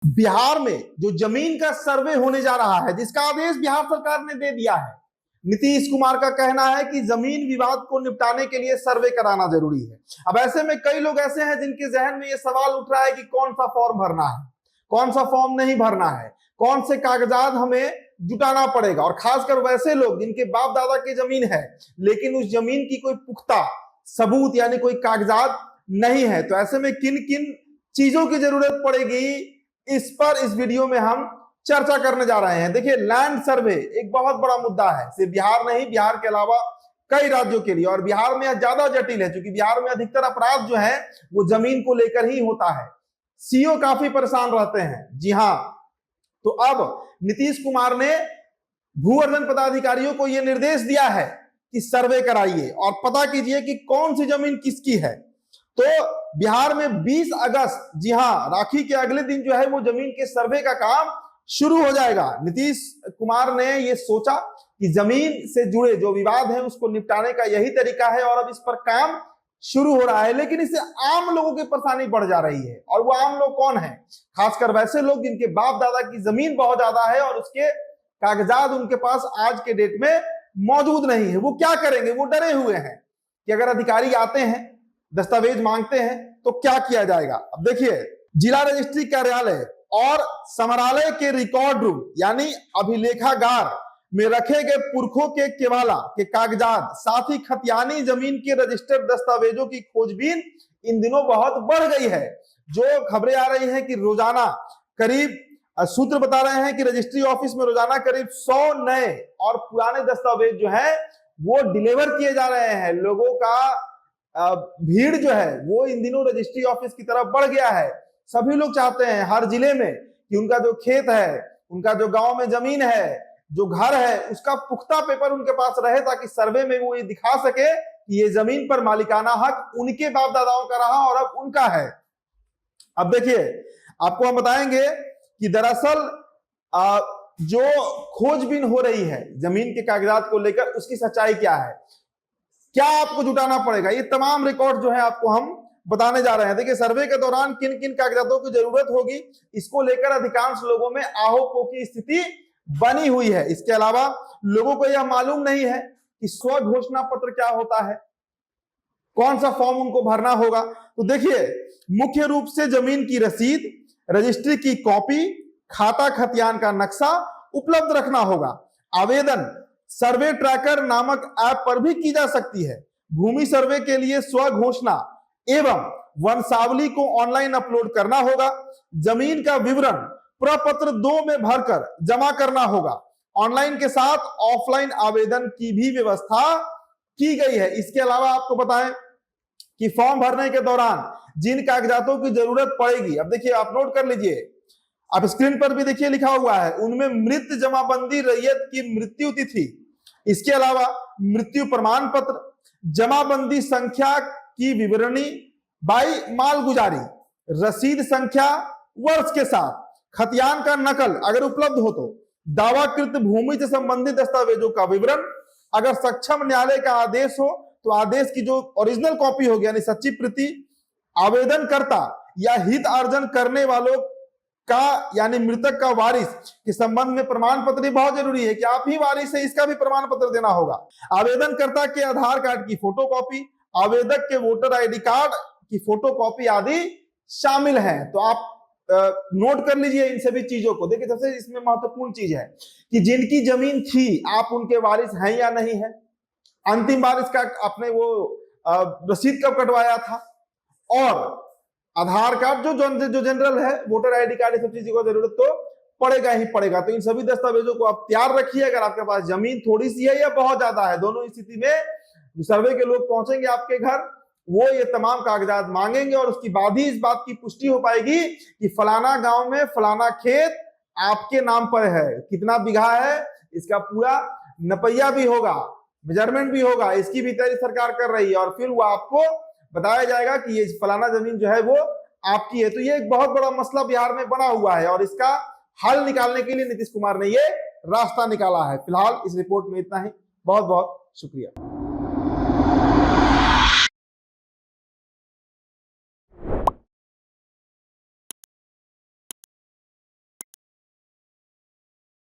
बिहार में जो जमीन का सर्वे होने जा रहा है, जिसका आदेश बिहार सरकार ने दे दिया है, नीतीश कुमार का कहना है कि जमीन विवाद को निपटाने के लिए सर्वे कराना जरूरी है। अब ऐसे में कई लोग ऐसे हैं जिनके जहन में यह सवाल उठ रहा है कि कौन सा फॉर्म भरना है, कौन सा फॉर्म नहीं भरना है, कौन से कागजात हमें जुटाना पड़ेगा। और खासकर वैसे लोग जिनके बाप दादा की जमीन है लेकिन उस जमीन की कोई पुख्ता सबूत यानी कोई कागजात नहीं है, तो ऐसे में किन किन चीजों की जरूरत पड़ेगी, इस पर इस वीडियो में हम चर्चा करने जा रहे हैं। देखिए, लैंड सर्वे एक बहुत बड़ा मुद्दा है, सिर्फ बिहार नहीं, बिहार के अलावा कई राज्यों के लिए। और बिहार में ज्यादा जटिल है क्योंकि बिहार में अधिकतर अपराध जो है वो जमीन को लेकर ही होता है। सीओ काफी परेशान रहते हैं। जी हां, तो अब नीतीश कुमार ने भू अर्जन पदाधिकारियों को यह निर्देश दिया है कि सर्वे कराइए और पता कीजिए कि कौन सी जमीन किसकी है। तो बिहार में 20 अगस्त, जी हां, राखी के अगले दिन जो है वो जमीन के सर्वे का काम शुरू हो जाएगा। नीतीश कुमार ने ये सोचा कि जमीन से जुड़े जो विवाद है उसको निपटाने का यही तरीका है और अब इस पर काम शुरू हो रहा है। लेकिन इससे आम लोगों की परेशानी बढ़ जा रही है। और वो आम लोग कौन है? खासकर वैसे लोग जिनके बाप दादा की जमीन बहुत ज्यादा है और उसके कागजात उनके पास आज के डेट में मौजूद नहीं है। वो क्या करेंगे? वो डरे हुए हैं कि अगर अधिकारी आते हैं, दस्तावेज मांगते हैं तो क्या किया जाएगा। अब देखिए, जिला रजिस्ट्री कार्यालय और समरालय के रिकॉर्ड रूम यानी अभिलेखागार में रखे गए पुरखों के केवाला के कागजात, साथ ही खतियानी जमीन के रजिस्टर्ड दस्तावेजों की खोजबीन इन दिनों बहुत बढ़ गई है। जो खबरें आ रही हैं कि रोजाना करीब, सूत्र बता रहे हैं कि रजिस्ट्री ऑफिस में रोजाना करीब 100 नए और पुराने दस्तावेज जो है वो डिलीवर किए जा रहे हैं। लोगों का भीड़ जो है वो इन दिनों रजिस्ट्री ऑफिस की तरफ बढ़ गया है। सभी लोग चाहते हैं हर जिले में कि उनका जो खेत है, उनका जो गांव में जमीन है, जो घर है, उसका पुख्ता पेपर उनके पास रहे ताकि सर्वे में वो ये दिखा सके कि ये जमीन पर मालिकाना हक उनके बाप दादाओं का रहा और अब उनका है। अब देखिए, आपको हम बताएंगे कि दरअसल जो खोजबीन हो रही है जमीन के कागजात को लेकर, उसकी सच्चाई क्या है, क्या आपको जुटाना पड़ेगा, ये तमाम रिकॉर्ड जो है आपको हम बताने जा रहे हैं। देखिए, सर्वे के दौरान किन किन कागजातों की जरूरत होगी, इसको लेकर अधिकांश लोगों में आहोपों की स्थिति बनी हुई है। इसके अलावा लोगों को यह मालूम नहीं है कि स्व घोषणा पत्र क्या होता है, कौन सा फॉर्म उनको भरना होगा। तो देखिए, मुख्य रूप से जमीन की रसीद, रजिस्ट्री की कॉपी, खाता खतियान का नक्शा उपलब्ध रखना होगा। आवेदन सर्वे ट्रैकर नामक ऐप पर भी की जा सकती है। भूमि सर्वे के लिए स्व घोषणा एवं वंशावली को ऑनलाइन अपलोड करना होगा। जमीन का विवरण प्रपत्र 2 में भरकर जमा करना होगा। ऑनलाइन के साथ ऑफलाइन आवेदन की भी व्यवस्था की गई है। इसके अलावा आपको बताएं कि फॉर्म भरने के दौरान जिन कागजातों की जरूरत पड़ेगी, अब देखिए, आप नोट कर लीजिए, आप स्क्रीन पर भी देखिए लिखा हुआ है, उनमें मृत जमाबंदी रैयत की मृत्यु तिथि, इसके अलावा मृत्यु प्रमाण पत्र, जमाबंदी संख्या की विवरणी बाई मालगुजारी, रसीद संख्या वर्ष के साथ, खतियान का नकल अगर उपलब्ध हो तो, दावाकृत भूमि से संबंधित दस्तावेजों का विवरण, अगर सक्षम न्यायालय का आदेश हो तो आदेश की जो ओरिजिनल कॉपी होगी यानी सच्ची प्रति, आवेदनकर्ता या हित अर्जन करने वालों का यानी मृतक का वारिस के संबंध में प्रमाण पत्र बहुत जरूरी है कि आप ही वारिस है, इसका भी प्रमाण पत्र देना होगा। आवेदनकर्ता के आधार कार्ड की फोटोकॉपी, आवेदक के वोटर आईडी कार्ड की फोटोकॉपी आदि शामिल है। तो आप नोट कर लीजिए इन सभी चीजों को। देखिए, सबसे इसमें महत्वपूर्ण चीज है कि जिनकी जमीन थी आप उनके वारिस हैं या नहीं है, अंतिम बार इसका आपने वो रसीद कब कटवाया था, और आधार कार्ड जो जनरल है, वोटर आईडी कार्ड, सब चीजों का जरूरत तो पड़ेगा ही पड़ेगा। तो इन सभी दस्तावेजों को आप तैयार रखिए। अगर आपके पास जमीन थोड़ी सी है या बहुत ज्यादा है, दोनों स्थिति में जो सर्वे के लोग पहुंचेंगे आपके घर, वो ये तमाम कागजात मांगेंगे और उसके बाद ही इस बात की पुष्टि हो पाएगी कि फलाना गांव में फलाना खेत आपके नाम पर है, कितना बीघा है, इसका पूरा नपैया भी होगा, मेजरमेंट भी होगा, इसकी भी तैयारी सरकार कर रही है और फिर वो आपको बताया जाएगा कि ये फलाना जमीन जो है वो आपकी है। तो ये एक बहुत बड़ा मसला बिहार में बना हुआ है और इसका हल निकालने के लिए नीतीश कुमार ने ये रास्ता निकाला है। फिलहाल इस रिपोर्ट में इतना ही। बहुत बहुत शुक्रिया।